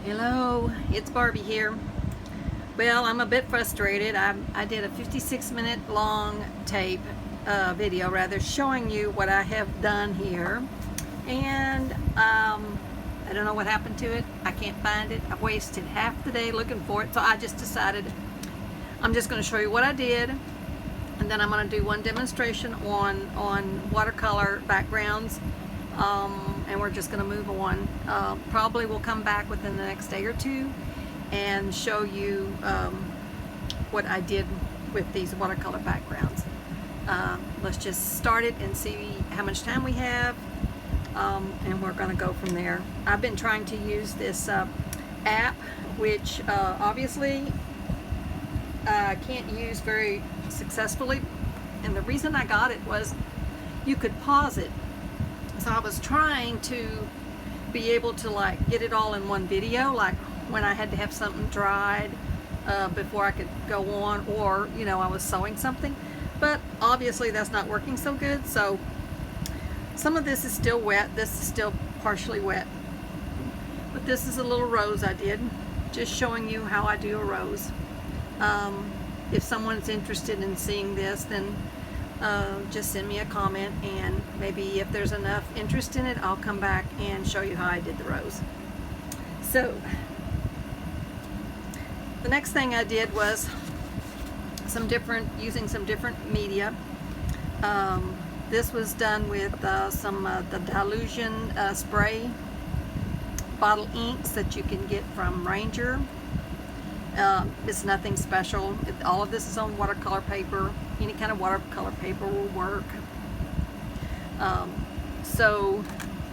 Hello, it's Barbie here. Well, I'm a bit frustrated. I did a 56-minute long video rather, showing you what I have done here. And I don't know what happened to it. I can't find it. I've wasted half the day looking for it. So I just decided I'm just going to show you what I did. And then I'm going to do one demonstration on watercolor backgrounds. And we're just going to move on. Probably will come back within the next day or two and show you what I did with these watercolor backgrounds. Let's just start it and see how much time we have, and we're going to go from there. I've been trying to use this app, which obviously I can't use very successfully, and the reason I got it was you could pause it. So I was trying to be able to like get it all in one video, like when I had to have something dried before I could go on, or I was sewing something, but obviously that's not working so good. So some of this is still wet, this is still partially wet, but this is a little rose I did, just showing you how I do a rose. If someone's interested in seeing this, then just send me a comment, and maybe if there's enough interest in it, I'll come back and show you how I did the rose. So the next thing I did was using some different media. This was done with the Dilution spray bottle inks that you can get from Ranger. It's nothing special. All of this is on watercolor paper. Any kind of watercolor paper will work. So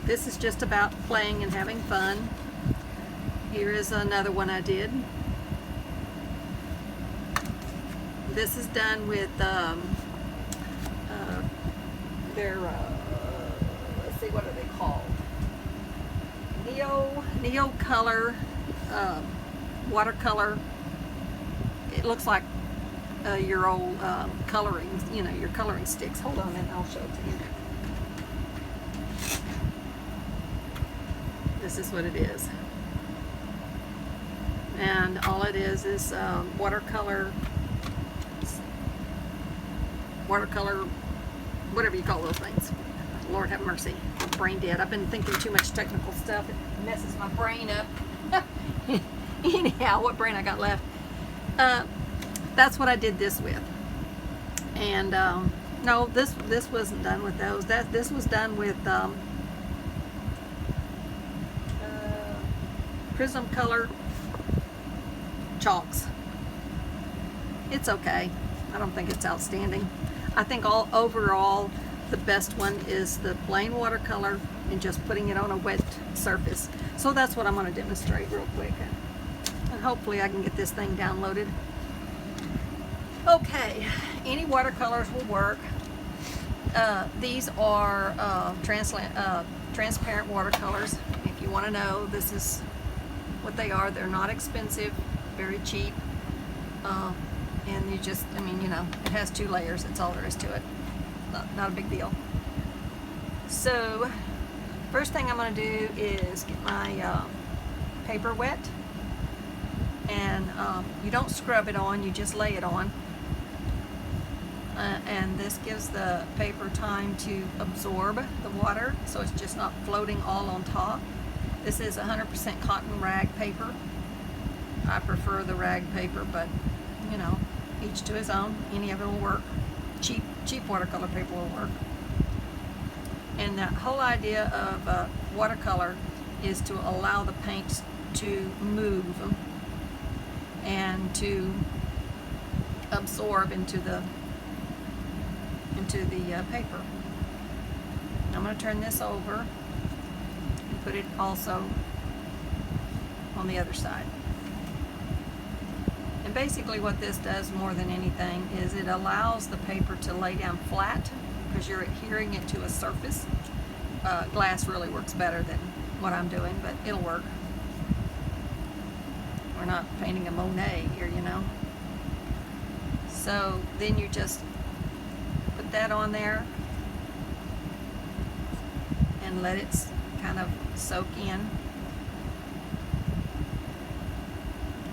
this is just about playing and having fun. Here is another one I did. This is done with their let's see, what are they called? Neo Color watercolor. It looks like your old coloring, your coloring sticks. Hold on, and I'll show it to you. This is what it is, and all it is watercolor, whatever you call those things. Lord have mercy, I'm brain dead. I've been thinking too much technical stuff. It messes my brain up. Anyhow, what brain I got left? That's what I did this with. And no, this wasn't done with those. This was done with Prism Color chalks. It's okay. I don't think it's outstanding. I think overall the best one is the plain watercolor and just putting it on a wet surface. So that's what I'm going to demonstrate real quick, and hopefully I can get this thing downloaded. Okay, any watercolors will work. These are transparent watercolors. If you want to know, this is what they are. They're not expensive, very cheap, and you just, it has 2 layers. That's all there is to it. Not a big deal. So first thing I'm going to do is get my paper wet, and you don't scrub it on, you just lay it on. And this gives the paper time to absorb the water, so it's just not floating all on top. This is 100% cotton rag paper. I prefer the rag paper, but each to his own. Any of it will work. Cheap watercolor paper will work. And the whole idea of watercolor is to allow the paints to move and to absorb into the paper. I'm going to turn this over and put it also on the other side. And basically what this does more than anything is it allows the paper to lay down flat because you're adhering it to a surface. Glass really works better than what I'm doing, but it'll work. We're not painting a Monet here, So then you just put that on there and let it kind of soak in.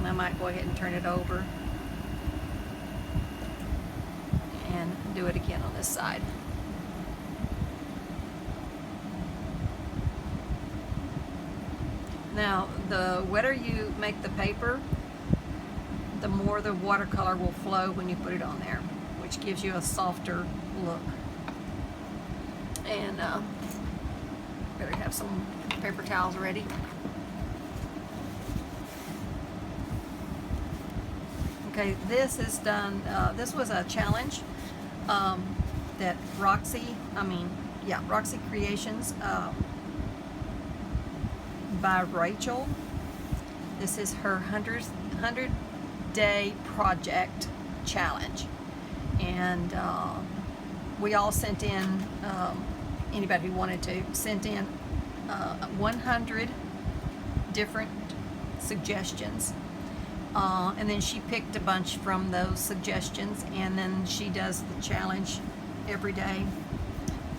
And I might go ahead and turn it over and do it again on this side. Now, the wetter you make the paper, the more the watercolor will flow when you put it on there, which gives you a softer look. And better have some paper towels ready. Okay, this is done. This was a challenge that Roxy Creations by Rachel. This is her 100-day project challenge, and we all sent in, anybody who wanted to, sent in 100 different suggestions, and then she picked a bunch from those suggestions, and then she does the challenge every day.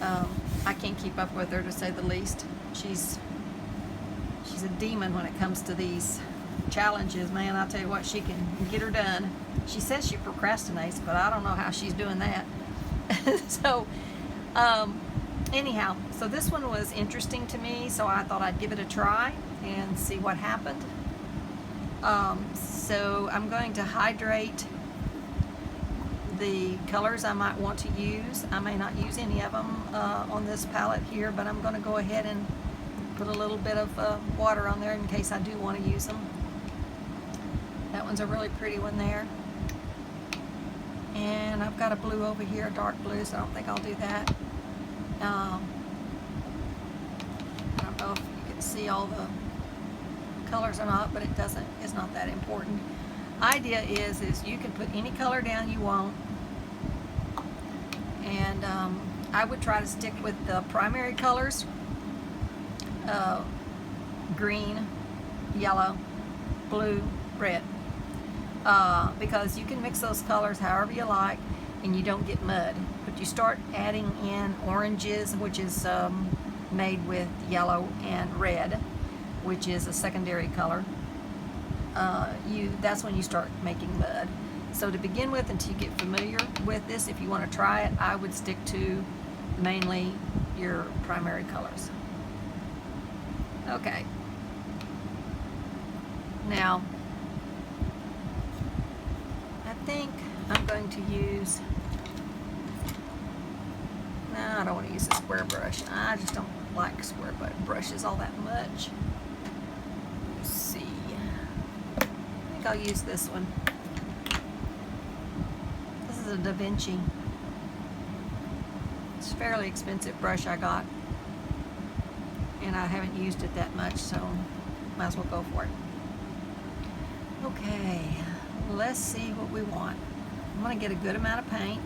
I can't keep up with her, to say the least. She's a demon when it comes to these challenges, man. I'll tell you what, she can get her done. She says she procrastinates, but I don't know how she's doing that. So anyhow, so this one was interesting to me, so I thought I'd give it a try and see what happened. So I'm going to hydrate the colors I might want to use. I may not use any of them on this palette here, but I'm going to go ahead and put a little bit of water on there in case I do want to use them. That one's a really pretty one there. And I've got a blue over here, a dark blue, so I don't think I'll do that. I don't know if you can see all the colors or not, but it doesn't, it's not that important. Idea is you can put any color down you want, and I would try to stick with the primary colors, green, yellow, blue, red, because you can mix those colors however you like and you don't get mud. But you start adding in oranges, which is made with yellow, and red, which is a secondary color. That's when you start making mud. So to begin with, until you get familiar with this, if you want to try it, I would stick to mainly your primary colors. Okay. Now, I think I'm going to use, no, I don't want to use a square brush. I just don't like square brushes all that much. Let's see. I think I'll use this one. This is a Da Vinci. It's a fairly expensive brush I got, and I haven't used it that much, so might as well go for it. Okay, let's see what we want. I'm going to get a good amount of paint.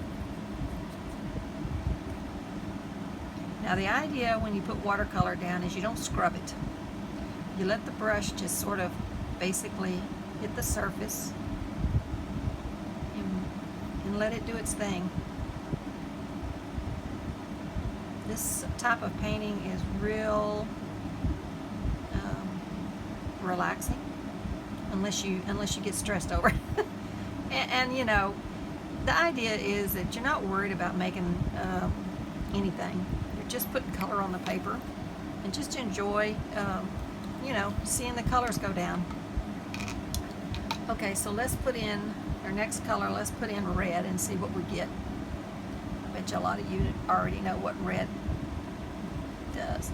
Now the idea when you put watercolor down is you don't scrub it. You let the brush just sort of basically hit the surface and let it do its thing. This type of painting is real relaxing, unless you get stressed over it. and you know, the idea is that you're not worried about making anything. You're just putting color on the paper and just enjoy you know, seeing the colors go down. Okay, so let's put in our next color. Let's put in red and see what we get. I bet you a lot of you already know what red does.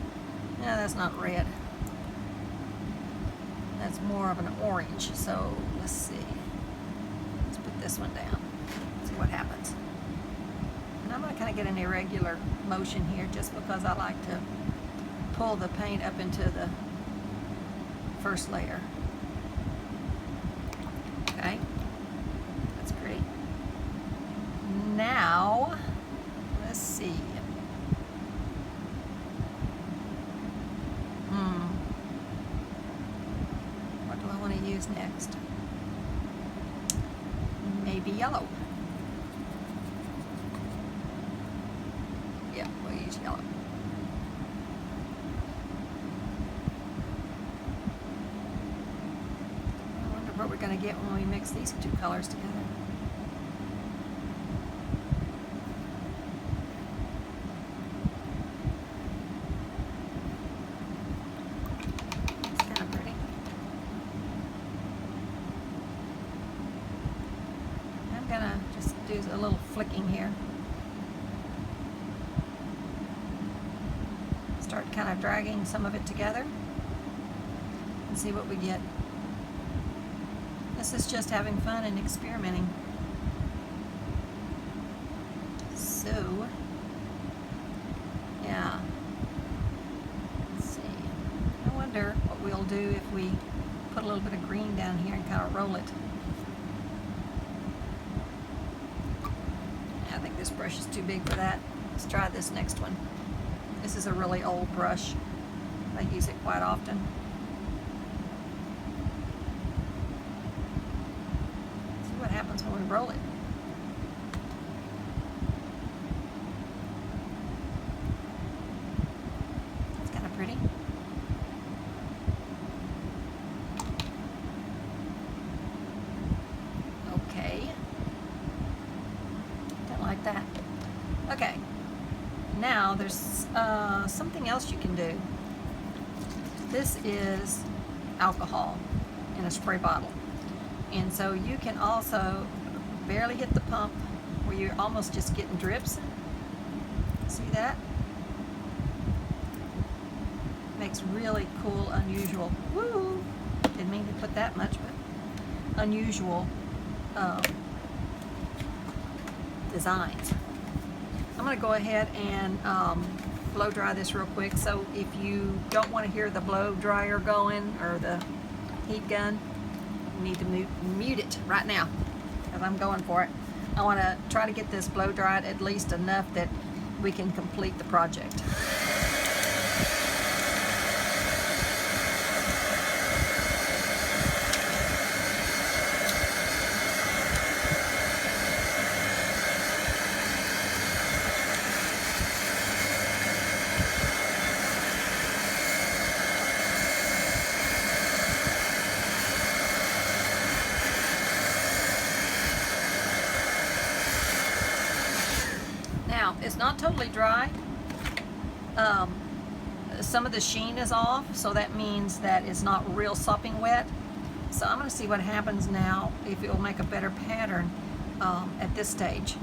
No, that's not red. That's more of an orange. So let's see. Let's put this one down. See what happens. And I'm going to kind of get an irregular motion here just because I like to pull the paint up into the first layer. Okay. That's great. Now, let's see. What do I want to use next? Maybe yellow. Yeah, we'll use yellow. we're going to get when we mix these two colors together. It's kind of pretty. I'm going to just do a little flicking here. Start kind of dragging some of it together and see what we get. This is just having fun and experimenting. So, yeah. Let's see. I wonder what we'll do if we put a little bit of green down here and kind of roll it. I think this brush is too big for that. Let's try this next one. This is a really old brush. I use it quite often. See what happens when we roll it. It's kind of pretty. Okay. Don't like that. Okay. Now there's something else you can do. This is alcohol in a spray bottle, and so you can also barely hit the pump where you're almost just getting drips. See that? Makes really cool, unusual, woo! Didn't mean to put that much, but unusual designs. I'm going to go ahead and blow dry this real quick. So if you don't want to hear the blow dryer going or the heat gun, you need to mute it right now because I'm going for it. I want to try to get this blow dried at least enough that we can complete the project. Now, it's not totally dry. Some of the sheen is off, so that means that it's not real sopping wet. So I'm going to see what happens now, if it will make a better pattern at this stage.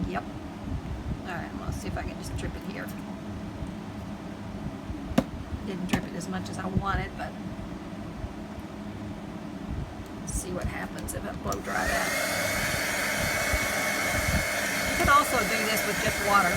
Yep. Alright, I'm going to see if I can just drip it here. Didn't drip it as much as I wanted, but let's see what happens if I blow dry that. You can also do this with just water.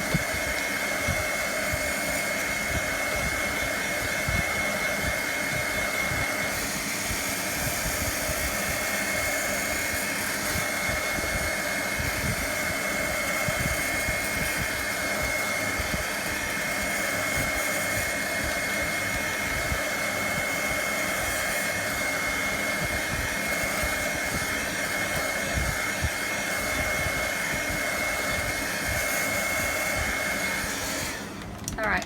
Alright,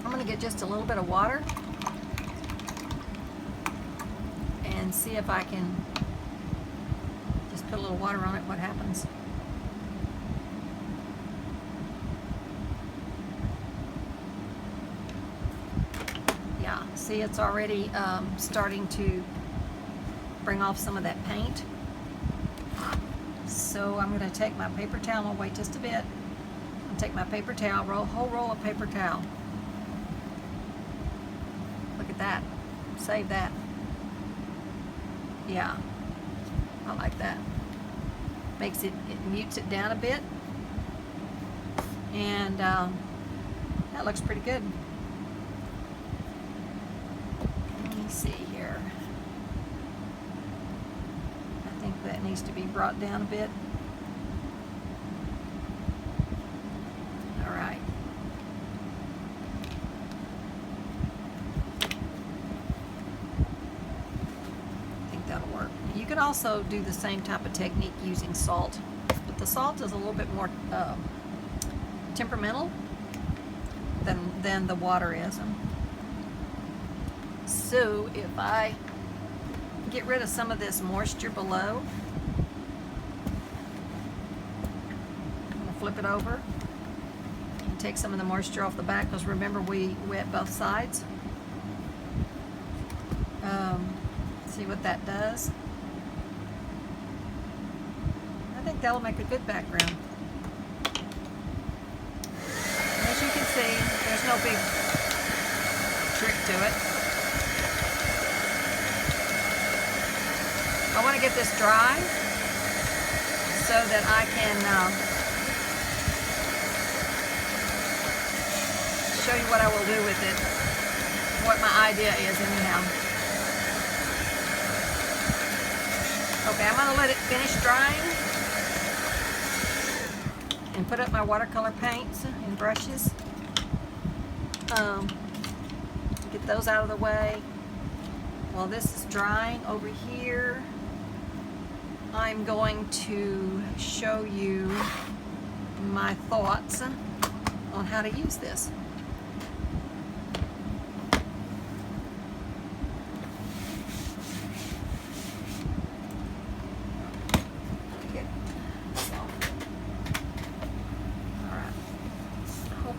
I'm going to get just a little bit of water and see if I can just put a little water on it, what happens. Yeah, see, it's already starting to bring off some of that paint. So I'm going to take my paper towel, I'll wait just a bit. Take my paper towel, whole roll of paper towel. Look at that. Save that. Yeah, I like that. Makes it mutes it down a bit. And that looks pretty good. Let me see here. I think that needs to be brought down a bit. You can also do the same type of technique using salt, but the salt is a little bit more temperamental than the water is. So if I get rid of some of this moisture below. I'm going to flip it over and take some of the moisture off the back, because remember we wet both sides. See what that does. I think that'll make a good background. As you can see, there's no big trick to it. I want to get this dry so that I can show you what I will do with it, what my idea is anyhow. Okay, I'm going to let it finish drying and put up my watercolor paints and brushes. Get those out of the way. While this is drying over here, I'm going to show you my thoughts on how to use this.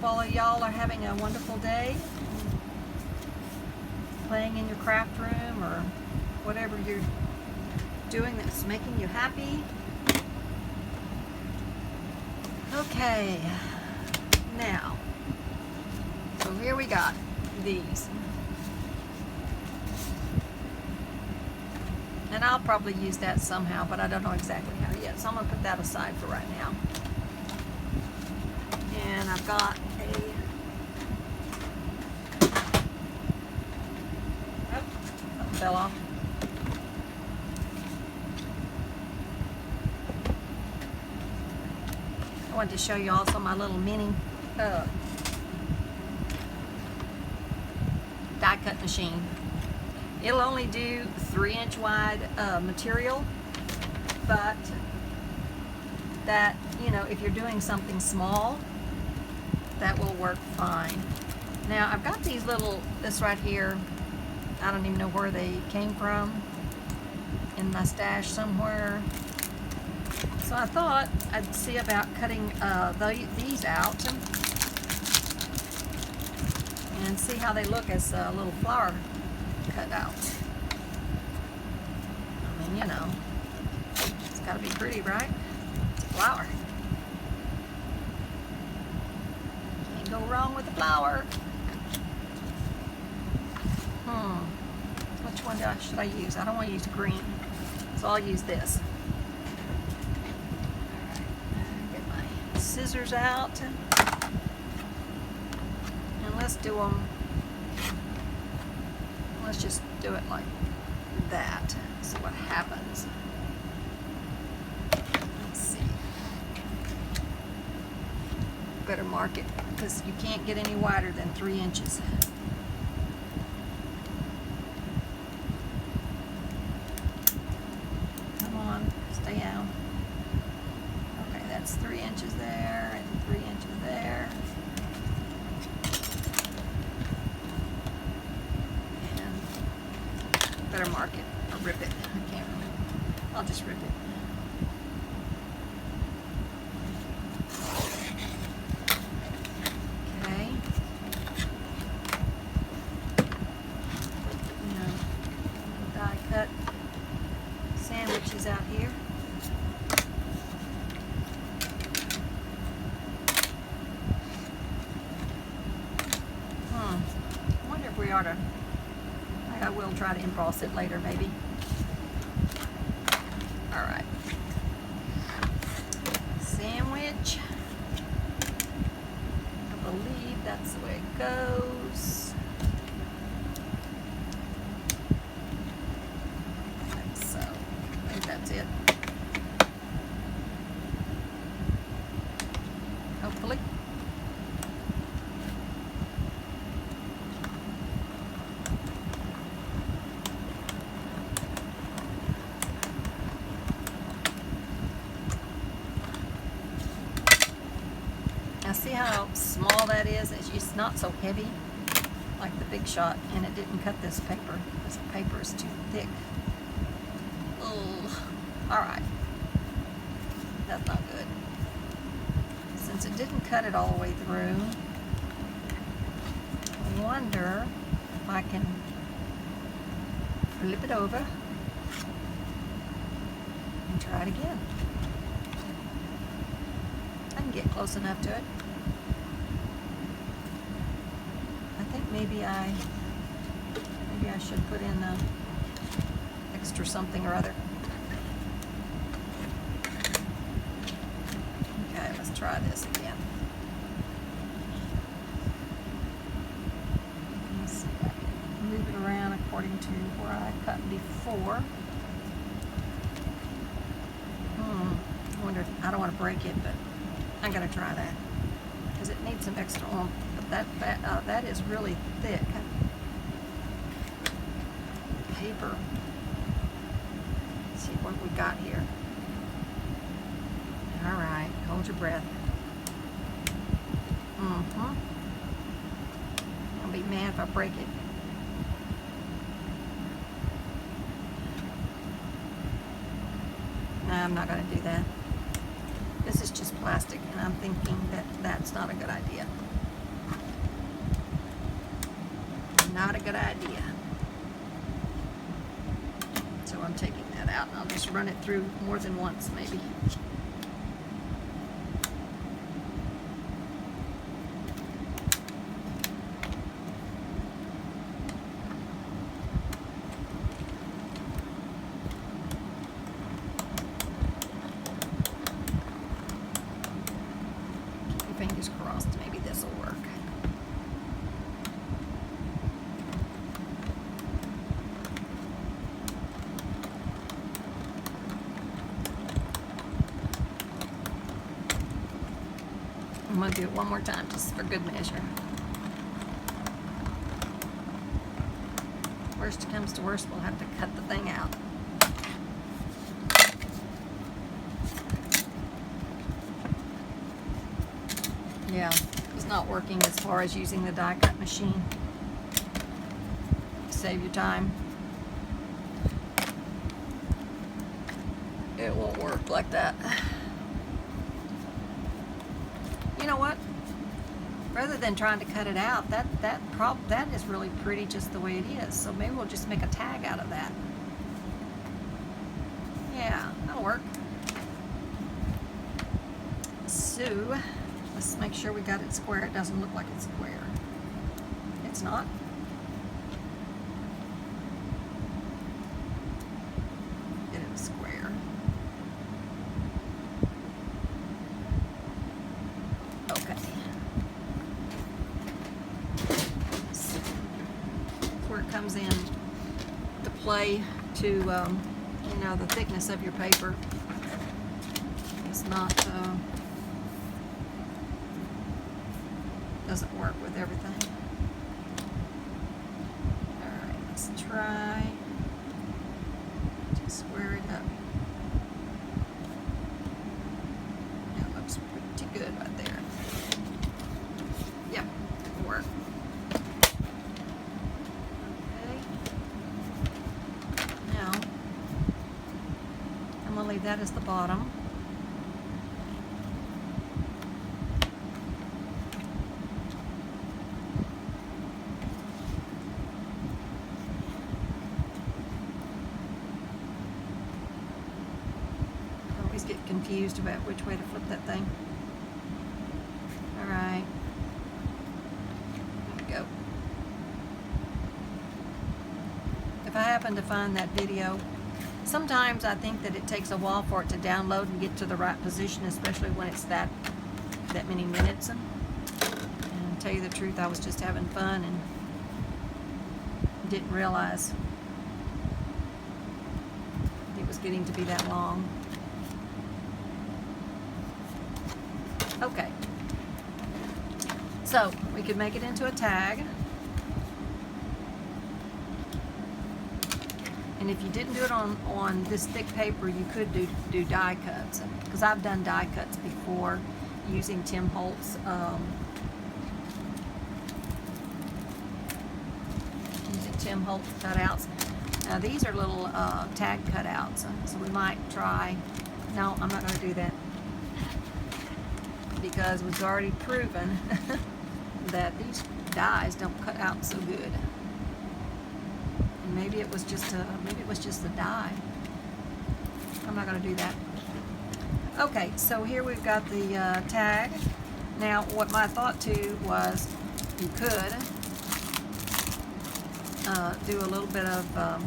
All of y'all are having a wonderful day, playing in your craft room or whatever you're doing that's making you happy. Okay, now, so here we got these, and I'll probably use that somehow, but I don't know exactly how yet, so I'm going to put that aside for right now. And I've got something fell off. I wanted to show you also my little mini die cut machine. It'll only do 3-inch wide material, but that, you know, if you're doing something small, that will work fine. Now I've got these little, this right here, I don't even know where they came from, in my stash somewhere. So I thought I'd see about cutting these out and see how they look as a little flower cut out. I mean, you know, it's gotta be pretty, right? It's a flower. Go wrong with the flower. Which one should I use? I don't want to use green, so I'll use this. Alright, get my scissors out, and let's do them. Let's just do it like that. See what happens. Let's see. Better mark it, because you can't get any wider than 3 inches. Come on, stay down. Okay, that's 3 inches there and 3 inches there. And better mark it or rip it. I can't remember. I'll just rip it. Sandwiches out here. I wonder if we ought to, I will try to emboss it later maybe. Alright. Sandwich. I believe that's the way it goes. That's it. Hopefully. Now see how small that is? It's not so heavy like the Big Shot, and it didn't cut this paper. This paper is too thick. Oh, all right. That's not good. Since it didn't cut it all the way through, I wonder if I can flip it over and try it again. I can get close enough to it. I think maybe I should put in extra something or other. Okay, let's try this again. Let's see if I can move it around according to where I cut before. I wonder if, I don't want to break it, but I'm going to try that because it needs some extra oomph. But that is really thick paper. Let's see what we got here. All right, hold your breath. I'll be mad if I break it. No, I'm not going to do that. This is just plastic, and I'm thinking that that's not a good idea. Not a good idea. So I'm taking that out, and I'll just run it through more than once, maybe. Fingers crossed, maybe this will work. I'm going to do it one more time just for good measure. Worst comes to worst, we'll have to cut the thing out. Yeah, it's not working as far as using the die cut machine. Save your time. It won't work like that. You know what? Rather than trying to cut it out, that is really pretty just the way it is. So maybe we'll just make a tag out of that. Yeah, that'll work. So let's make sure we got it square. It doesn't look like it's square. It's not. Get it square. Okay. That's where it comes in to play to, you know, the thickness of your paper. It's not, doesn't work with everything. Alright, let's try to square it up. That looks pretty good right there. Yep, it'll work. Okay. Now, I'm going to leave that as the bottom. Get confused about which way to flip that thing. Alright. There we go. If I happen to find that video, sometimes I think that it takes a while for it to download and get to the right position, especially when it's that many minutes. And to tell you the truth, I was just having fun and didn't realize it was getting to be that long. Okay, so we could make it into a tag, and if you didn't do it on this thick paper, you could do die cuts, because I've done die cuts before using Tim Holtz cutouts, Now these are little tag cutouts, so we might try. No, I'm not going to do that because we've already proven that these dies don't cut out so good. And maybe it was just a die. I'm not going to do that. Okay, so here we've got the tag. Now, what my thought too was you could do a little bit of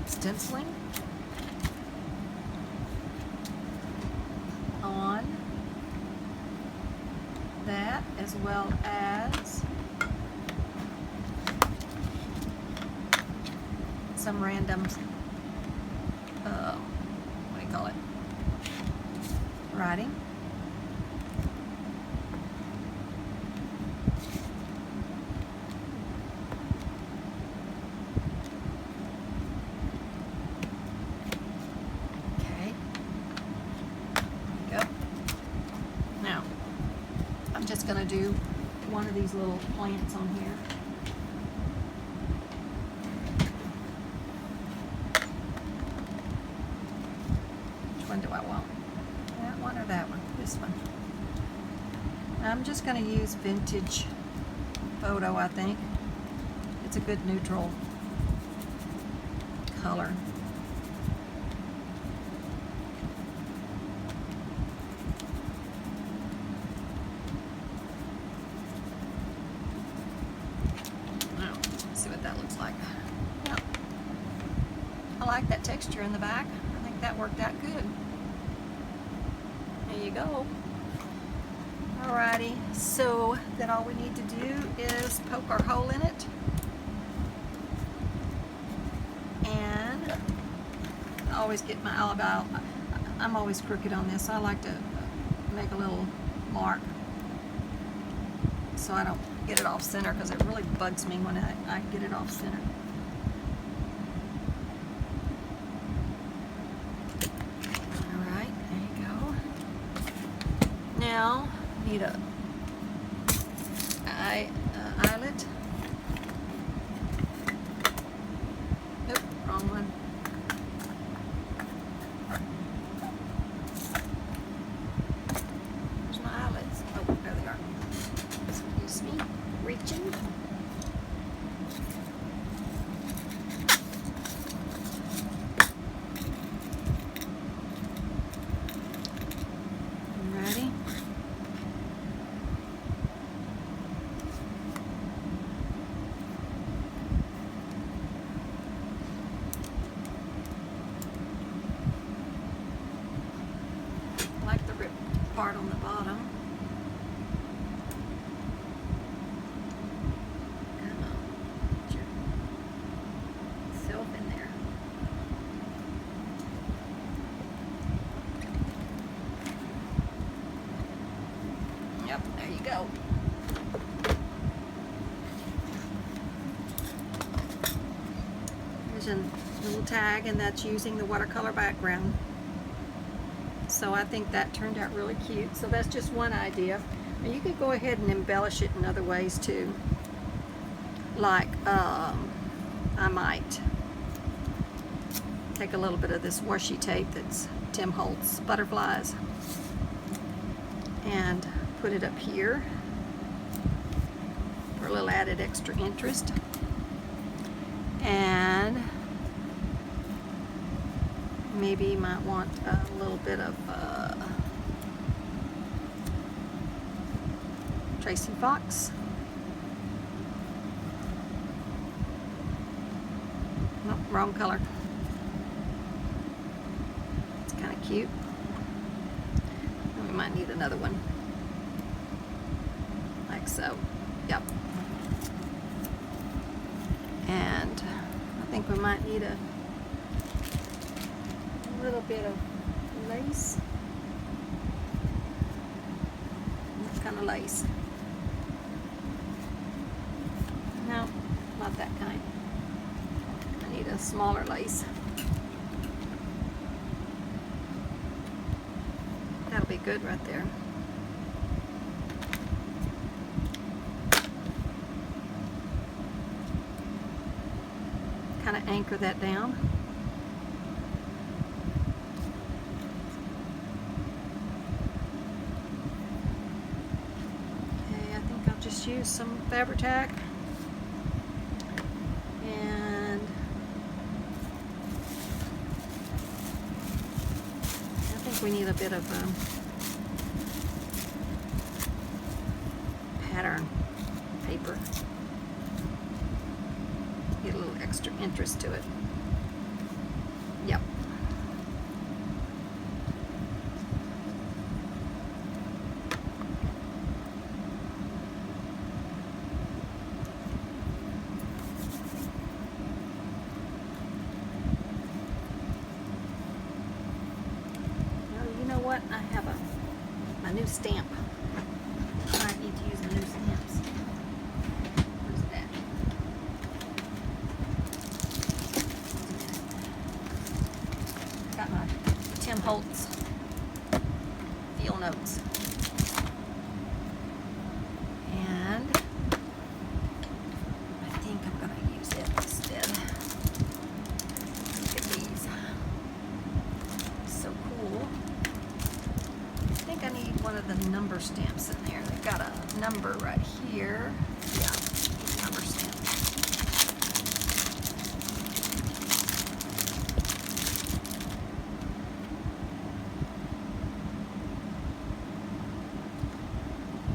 stenciling on that, as well as some random, what do you call it, writing. Okay, there you go. Now, I'm just going to do one of these little plants on here. Which one do I want? That one or that one? This one. I'm just going to use Vintage Photo, I think. It's a good neutral color. Now, let's see what that looks like. Yeah. I like that texture in the back. I think that worked out good. There you go. Alrighty, so then all we need to do is poke our hole in it. And I always get my alibi. I'm always crooked on this. I like to make a little mark so I don't get it off center, because it really bugs me when I get it off center. Alright, there you go. Now, need a eyelet. Nope, wrong one. Where's my eyelets? Oh, there they are. Excuse me, reaching. Ready? Like the rip part on the bottom. Come on, put yourself in there. Yep, there you go. There's a little tag, and that's using the watercolor background. So I think that turned out really cute. So that's just one idea. And you could go ahead and embellish it in other ways too. Like I might take a little bit of this washi tape that's Tim Holtz Butterflies and put it up here for a little added extra interest. And maybe you might want a little bit of Tracy Fox. Nope, wrong color. It's kind of cute. And we might need another one. Like so. Yep. And I think we might need a little bit of lace. What kind of lace? No, not that kind. I need a smaller lace. That'll be good right there. Kind of anchor that down. just use some Fabri-Tac, and I think we need a bit of pattern paper. Get a little extra interest to it. Yep. What? I have a new stamp. I need to use the new stamps. Where's that? Got my Tim Holtz Feel Notes. And I think I'm going to use it instead. Look at these. So cool. I think I need one of the number stamps in there. They've got a number right here. Yeah, number stamp.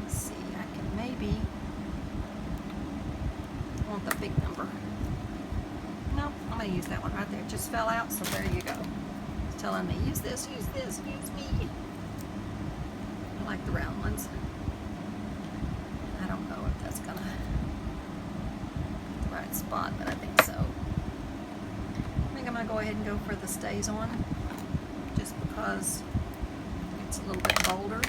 Let's see, I can maybe want the big number. Nope, I'm going to use that one right there. It just fell out, so there you go. It's telling me, use this, use this, use me. I like the round ones. I don't know if that's gonna the right spot, but I think so. I think I'm gonna go ahead and go for the stays on, just because it's a little bit bolder.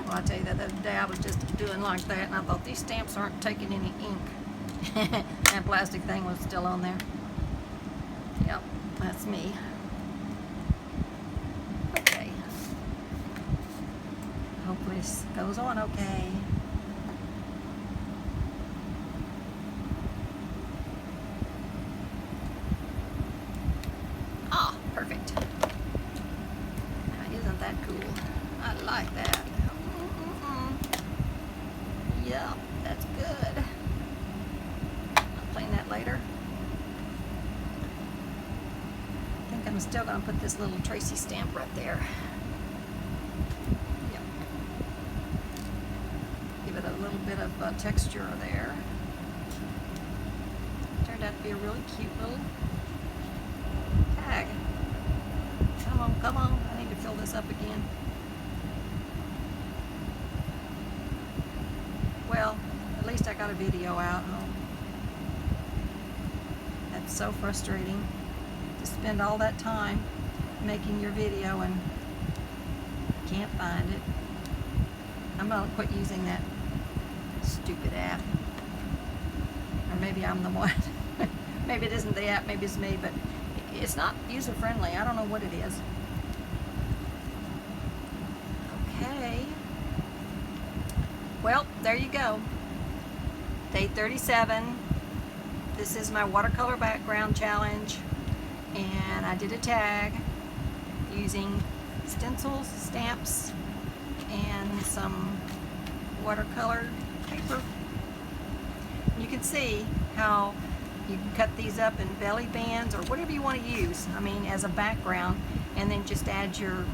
Well, I tell you, that the other day I was just doing like that, and I thought these stamps aren't taking any ink. That plastic thing was still on there. Yep, that's me. Hopefully this goes on okay. Ah, perfect. Now, isn't that cool? I like that. Yeah, that's good. I'll clean that later. I think I'm still going to put this little Tracy stamp right there. A little bit of texture there. Turned out to be a really cute little tag. Come on, come on. I need to fill this up again. Well, at least I got a video out. Oh, that's so frustrating to spend all that time making your video and can't find it. I'm going to quit using that stupid app. Or maybe I'm the one. Maybe it isn't the app, maybe it's me, but it's not user friendly. I don't know what it is. Okay. Well, there you go. Day 37. This is my watercolor background challenge, and I did a tag using stencils, stamps, and some watercolor paper. You can see how you can cut these up in belly bands or whatever you want to use, I mean, as a background, and then just add your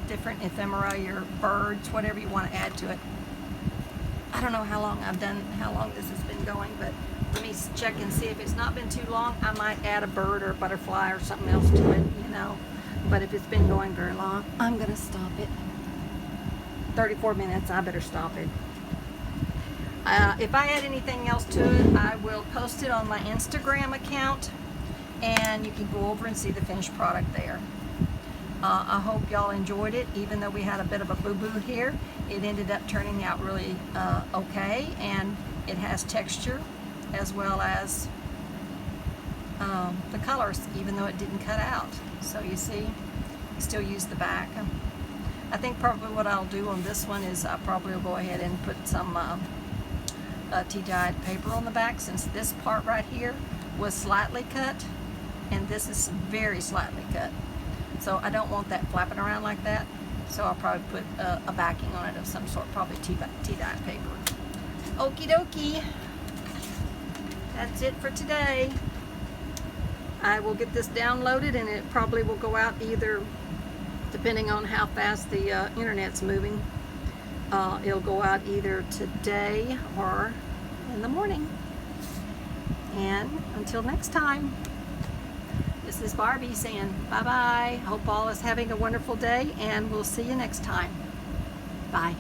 different ephemera, your birds, whatever you want to add to it. I don't know how long this has been going, but let me check and see. If it's not been too long, I might add a bird or a butterfly or something else to it, you know. But if it's been going very long, I'm gonna stop it. 34 minutes, I better stop it. If I add anything else to it, I will post it on my Instagram account, and you can go over and see the finished product there. I hope y'all enjoyed it, even though we had a bit of a boo-boo here. It ended up turning out really okay, and it has texture as well as the colors, even though it didn't cut out. So you see, you still use the back. I think probably what I'll do on this one is I probably will go ahead and put some tea-dyed paper on the back, since this part right here was slightly cut and this is very slightly cut. So I don't want that flapping around like that. So I'll probably put a backing on it of some sort, probably tea-dye paper. Okie dokie. That's it for today. I will get this downloaded, and it probably will go out either, depending on how fast the internet's moving, it'll go out either today or in the morning. And until next time, this is Barbie saying bye-bye. Hope all is having a wonderful day, and we'll see you next time. Bye.